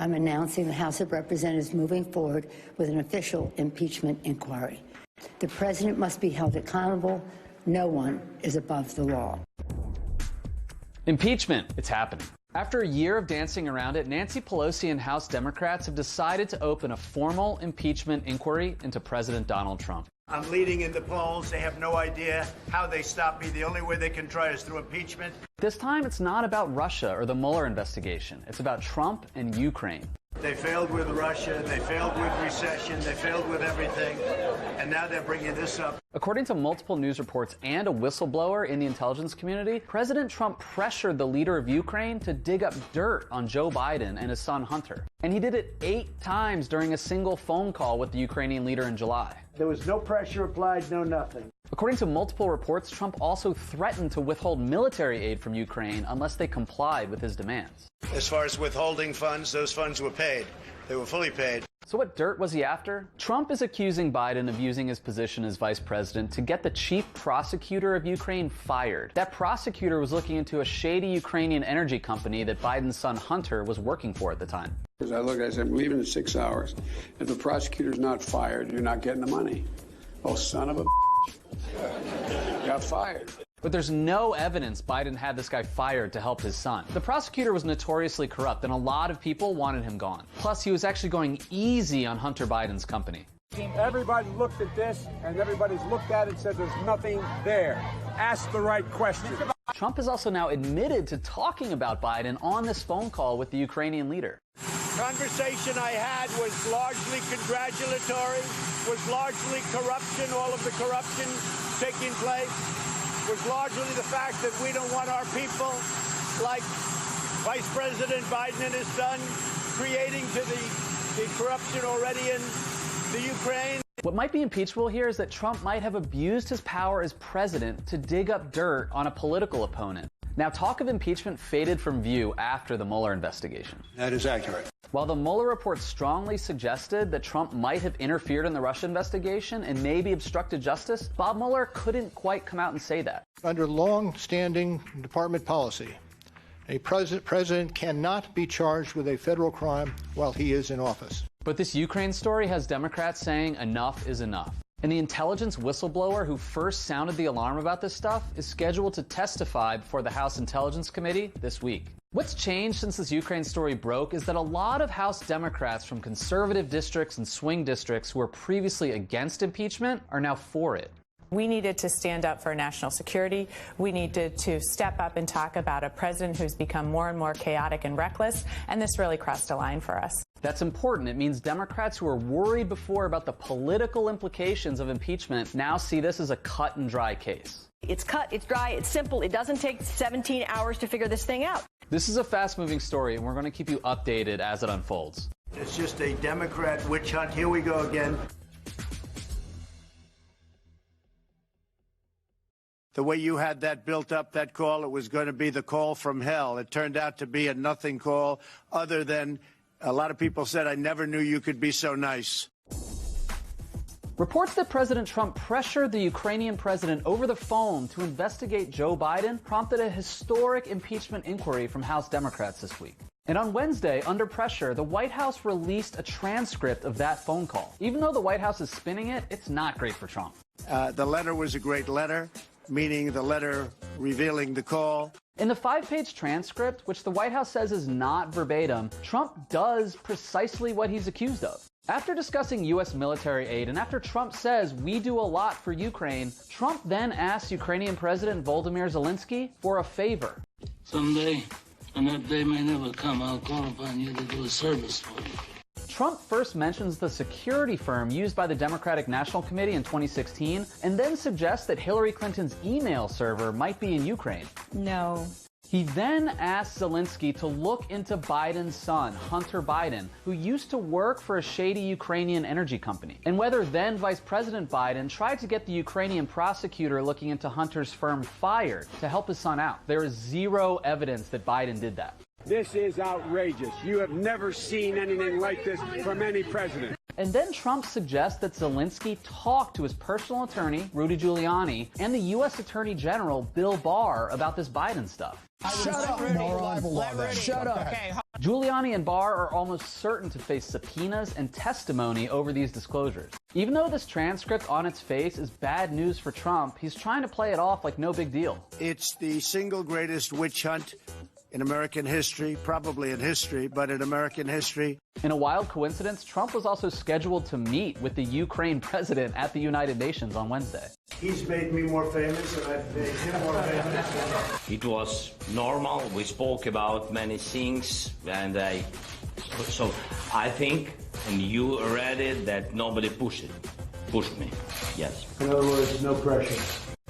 I'm announcing the House of Representatives moving forward with an official impeachment inquiry. The president must be held accountable. No one is above the law. Impeachment. It's happening. After a year of dancing around it, Nancy Pelosi and House Democrats have decided to open a formal impeachment inquiry into President Donald Trump. I'm leading in the polls. They have no idea how they stop me. The only way they can try is through impeachment. This time, it's not about Russia or the Mueller investigation. It's about Trump and Ukraine. They failed with Russia. They failed with recession. They failed with everything. And now they're bringing this up. According to multiple news reports and a whistleblower in the intelligence community, President Trump pressured the leader of Ukraine to dig up dirt on Joe Biden and his son Hunter. And he did it 8 times during a single phone call with the Ukrainian leader in July. There was no pressure applied, no nothing. According to multiple reports, Trump also threatened to withhold military aid from Ukraine unless they complied with his demands. As far as withholding funds, those funds were paid. They were fully paid. So what dirt was he after? Trump is accusing Biden of using his position as vice president to get the chief prosecutor of Ukraine fired. That prosecutor was looking into a shady Ukrainian energy company that Biden's son Hunter was working for at the time. As I look, I said, I'm leaving in 6 hours. If the prosecutor's not fired, you're not getting the money. Oh, son of a got fired. But there's no evidence Biden had this guy fired to help his son. The prosecutor was notoriously corrupt, and a lot of people wanted him gone. Plus, he was actually going easy on Hunter Biden's company. Everybody looked at this, and everybody's looked at it and said there's nothing there. Ask the right question. Trump has also now admitted to talking about Biden on this phone call with the Ukrainian leader. Conversation I had was largely congratulatory, was largely corruption, all of the corruption taking place, was largely the fact that we don't want our people, like Vice President Biden and his son, creating to the corruption already in the Ukraine. What might be impeachable here is that Trump might have abused his power as president to dig up dirt on a political opponent. Now, talk of impeachment faded from view after the Mueller investigation. That is accurate. While the Mueller report strongly suggested that Trump might have interfered in the Russia investigation and maybe obstructed justice, Bob Mueller couldn't quite come out and say that. Under long-standing department policy, a president cannot be charged with a federal crime while he is in office. But this Ukraine story has Democrats saying enough is enough. And the intelligence whistleblower who first sounded the alarm about this stuff is scheduled to testify before the House Intelligence Committee this week. What's changed since this Ukraine story broke is that a lot of House Democrats from conservative districts and swing districts who were previously against impeachment are now for it. We needed to stand up for national security. We needed to step up and talk about a president who's become more and more chaotic and reckless, and this really crossed a line for us. That's important. It means Democrats who were worried before about the political implications of impeachment now see this as a cut and dry case. It's cut, it's dry, it's simple. It doesn't take 17 hours to figure this thing out. This is a fast-moving story, and we're going to keep you updated as it unfolds. It's just a Democrat witch hunt. Here we go again. The way you had that built up, that call, it was going to be the call from hell. It turned out to be a nothing call, other than a lot of people said, I never knew you could be so nice. Reports that President Trump pressured the Ukrainian president over the phone to investigate Joe Biden prompted a historic impeachment inquiry from House Democrats this week. And on Wednesday, under pressure, the White House released a transcript of that phone call. Even though the White House is spinning it, it's not great for Trump. The letter was a great letter, meaning the letter revealing the call. In the 5-page transcript, which the White House says is not verbatim, Trump does precisely what he's accused of. After discussing U.S. military aid, and after Trump says we do a lot for Ukraine, Trump then asks Ukrainian President Volodymyr Zelensky for a favor. Someday, and that day may never come, I'll call upon you to do a service for me. Trump first mentions the security firm used by the Democratic National Committee in 2016, and then suggests that Hillary Clinton's email server might be in Ukraine. No. He then asked Zelensky to look into Biden's son, Hunter Biden, who used to work for a shady Ukrainian energy company, and whether then Vice President Biden tried to get the Ukrainian prosecutor looking into Hunter's firm fired to help his son out. There is zero evidence that Biden did that. This is outrageous. You have never seen anything like this from any president. And then Trump suggests that Zelensky talked to his personal attorney, Rudy Giuliani, and the U.S. Attorney General, Bill Barr, about this Biden stuff. Shut up, moron. Shut up. Okay. Giuliani and Barr are almost certain to face subpoenas and testimony over these disclosures. Even though this transcript on its face is bad news for Trump, he's trying to play it off like no big deal. It's the single greatest witch hunt in American history, probably in history, but in American history. In a wild coincidence, Trump was also scheduled to meet with the Ukraine president at the United Nations on Wednesday. He's made me more famous, and I've made him more famous. It was normal. We spoke about many things, and I think, and you read it, that nobody pushed me. Yes. In other words, no pressure.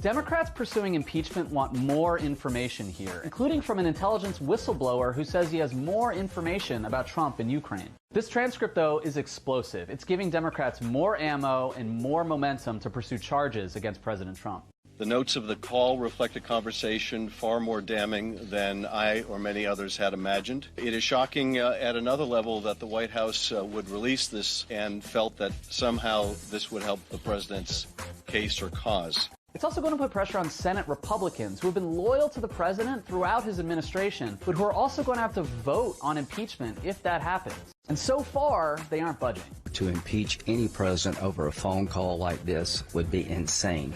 Democrats pursuing impeachment want more information here, including from an intelligence whistleblower who says he has more information about Trump and Ukraine. This transcript, though, is explosive. It's giving Democrats more ammo and more momentum to pursue charges against President Trump. The notes of the call reflect a conversation far more damning than I or many others had imagined. It is shocking at another level that the White House would release this and felt that somehow this would help the president's case or cause. It's also going to put pressure on Senate Republicans who have been loyal to the president throughout his administration, but who are also going to have to vote on impeachment if that happens. And so far, they aren't budging. To impeach any president over a phone call like this would be insane.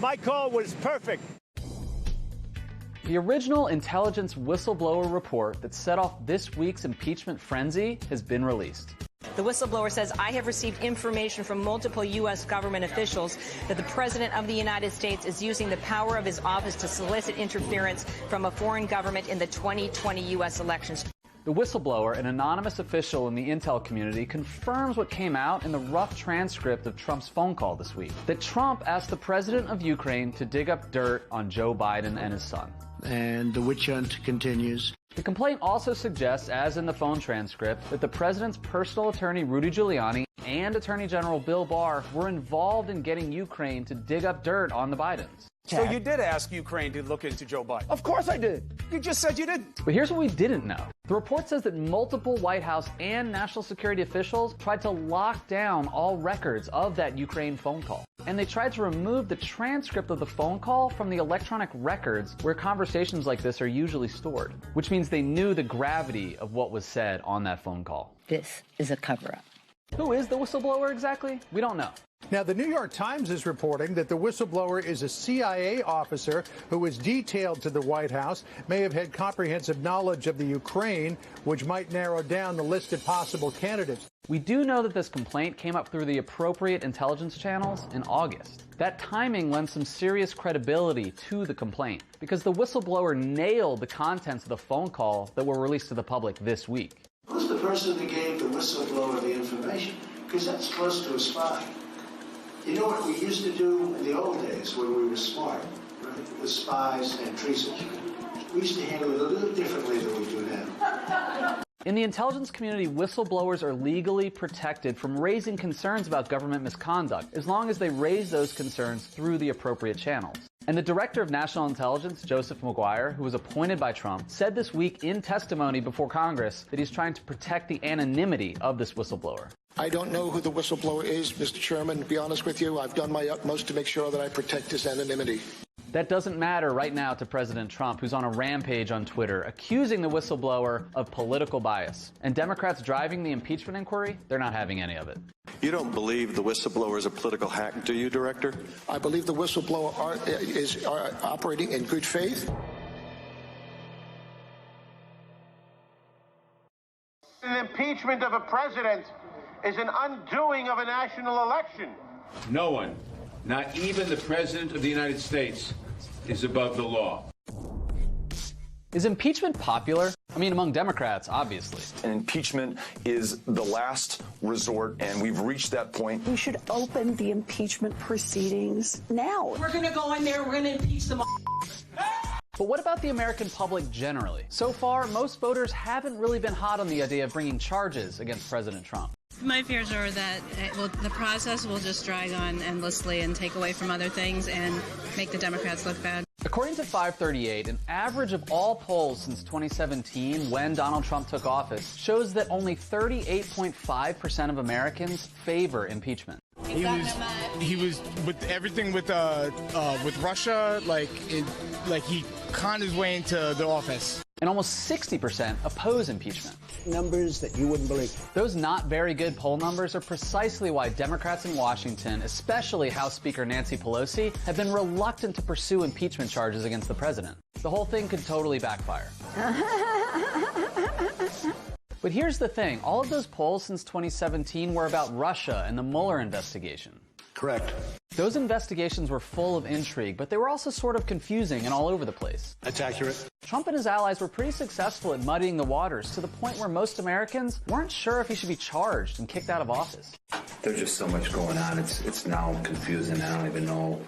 My call was perfect. The original intelligence whistleblower report that set off this week's impeachment frenzy has been released. The whistleblower says, I have received information from multiple U.S. government officials that the President of the United States is using the power of his office to solicit interference from a foreign government in the 2020 U.S. elections. The whistleblower, an anonymous official in the intel community, confirms what came out in the rough transcript of Trump's phone call this week, that Trump asked the president of Ukraine to dig up dirt on Joe Biden and his son. And the witch hunt continues. The complaint also suggests, as in the phone transcript, that the president's personal attorney, Rudy Giuliani, and Attorney General Bill Barr were involved in getting Ukraine to dig up dirt on the Bidens. So you did ask Ukraine to look into Joe Biden? Of course I did. You just said you didn't. But here's what we didn't know. The report says that multiple White House and national security officials tried to lock down all records of that Ukraine phone call. And they tried to remove the transcript of the phone call from the electronic records where conversations like this are usually stored, which means they knew the gravity of what was said on that phone call. This is a cover-up. Who is the whistleblower exactly? We don't know. Now, the New York Times is reporting that the whistleblower is a CIA officer who was detailed to the White House, may have had comprehensive knowledge of the Ukraine, which might narrow down the list of possible candidates. We do know that this complaint came up through the appropriate intelligence channels in August. That timing lends some serious credibility to the complaint, because the whistleblower nailed the contents of the phone call that were released to the public this week. Who's the person that gave the whistleblower the information? Because that's close to a spy. You know what we used to do in the old days when we were smart, right? With spies and treason. We used to handle it a little differently than we do now. In the intelligence community, whistleblowers are legally protected from raising concerns about government misconduct, as long as they raise those concerns through the appropriate channels. And the Director of National Intelligence, Joseph McGuire, who was appointed by Trump, said this week in testimony before Congress that he's trying to protect the anonymity of this whistleblower. I don't know who the whistleblower is, Mr. Chairman. To be honest with you, I've done my utmost to make sure that I protect his anonymity. That doesn't matter right now to President Trump, who's on a rampage on Twitter, accusing the whistleblower of political bias. And Democrats driving the impeachment inquiry, they're not having any of it. You don't believe the whistleblower is a political hack, do you, Director? I believe the whistleblower is operating in good faith. An impeachment of a president is an undoing of a national election. No one, not even the President of the United States, is above the law. Is impeachment popular? I mean, among Democrats, obviously. An impeachment is the last resort, and we've reached that point. We should open the impeachment proceedings now. We're going to go in there, we're going to impeach them all. But what about the American public generally? So far, most voters haven't really been hot on the idea of bringing charges against President Trump. My fears are that the process will just drag on endlessly and take away from other things and make the Democrats look bad. According to 538, an average of all polls since 2017, when Donald Trump took office, shows that only 38.5% of Americans favor impeachment. He was with everything with Russia, he conned his way into the office. And almost 60% oppose impeachment. Numbers that you wouldn't believe. Those not very good poll numbers are precisely why Democrats in Washington, especially House Speaker Nancy Pelosi, have been reluctant to pursue impeachment charges against the president. The whole thing could totally backfire. But here's the thing. All of those polls since 2017 were about Russia and the Mueller investigation. Correct. Those investigations were full of intrigue, but they were also sort of confusing and all over the place. That's accurate. Trump and his allies were pretty successful at muddying the waters to the point where most Americans weren't sure if he should be charged and kicked out of office. There's just so much going on. It's now confusing. I don't even know.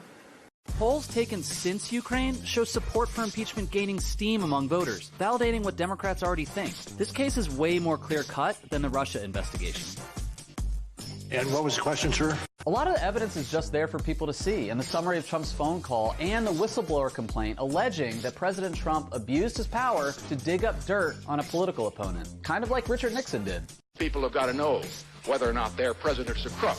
Polls taken since Ukraine show support for impeachment gaining steam among voters, validating what Democrats already think. This case is way more clear-cut than the Russia investigation. And what was the question, sir? A lot of the evidence is just there for people to see, and the summary of Trump's phone call and the whistleblower complaint alleging that President Trump abused his power to dig up dirt on a political opponent, kind of like Richard Nixon did. People have got to know whether or not their president's a crook.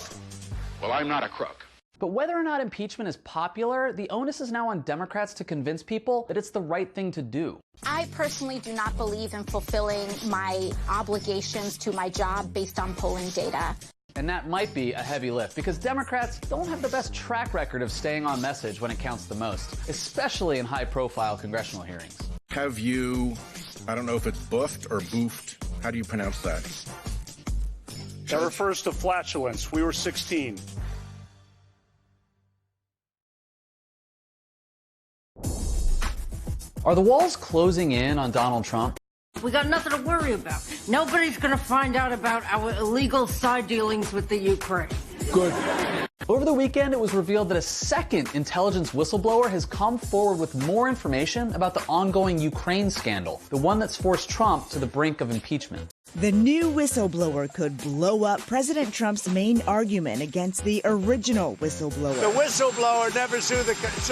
Well, I'm not a crook. But whether or not impeachment is popular, the onus is now on Democrats to convince people that it's the right thing to do. I personally do not believe in fulfilling my obligations to my job based on polling data. And that might be a heavy lift because Democrats don't have the best track record of staying on message when it counts the most, especially in high-profile congressional hearings. Have you, I don't know if it's buffed or boofed, how do you pronounce that? That refers to flatulence. We were 16. Are the walls closing in on Donald Trump? We got nothing to worry about. Nobody's going to find out about our illegal side dealings with the Ukraine. Good. Over the weekend, it was revealed that a second intelligence whistleblower has come forward with more information about the ongoing Ukraine scandal, the one that's forced Trump to the brink of impeachment. The new whistleblower could blow up President Trump's main argument against the original whistleblower. The whistleblower never saw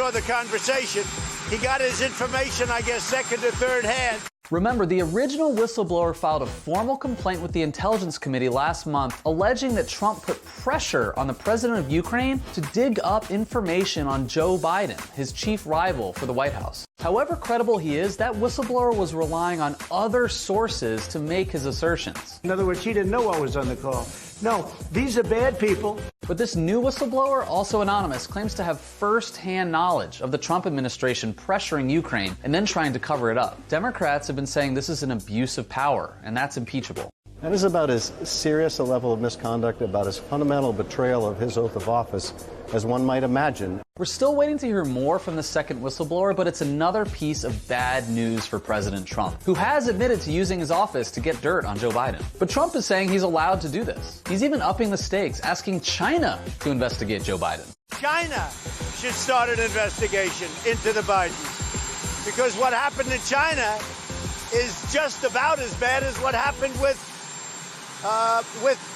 the conversation. He got his information, I guess, second or third hand. Remember, the original whistleblower filed a formal complaint with the Intelligence Committee last month alleging that Trump put pressure on the president of Ukraine to dig up information on Joe Biden, his chief rival for the White House. However credible he is, that whistleblower was relying on other sources to make his assertions. In other words, he didn't know what was on the call. No, these are bad people. But this new whistleblower, also anonymous, claims to have first-hand knowledge of the Trump administration pressuring Ukraine and then trying to cover it up. Democrats have been saying this is an abuse of power, and that's impeachable. That is about as serious a level of misconduct, about as fundamental betrayal of his oath of office as one might imagine. We're still waiting to hear more from the second whistleblower, but it's another piece of bad news for President Trump, who has admitted to using his office to get dirt on Joe Biden. But Trump is saying he's allowed to do this. He's even upping the stakes, asking China to investigate Joe Biden. China should start an investigation into the Bidens, because what happened in China is just about as bad as what happened with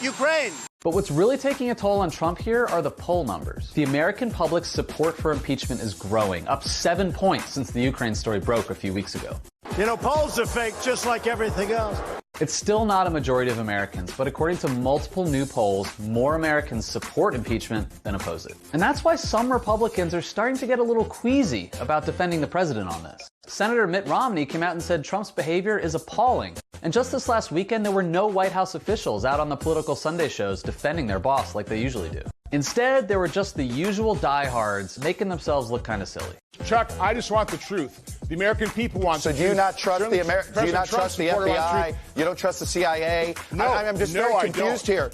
Ukraine. But what's really taking a toll on Trump here are the poll numbers. The American public's support for impeachment is growing, up 7 points since the Ukraine story broke a few weeks ago. You know, polls are fake just like everything else. It's still not a majority of Americans, but according to multiple new polls, more Americans support impeachment than oppose it. And that's why some Republicans are starting to get a little queasy about defending the president on this. Senator Mitt Romney came out and said Trump's behavior is appalling. And just this last weekend, there were no White House officials out on the political Sunday shows defending their boss like they usually do. Instead, there were just the usual diehards making themselves look kind of silly. Chuck, I just want the truth. The American people want the truth. So do you not trust the FBI? You don't trust the CIA? No, no, I'm just very confused here.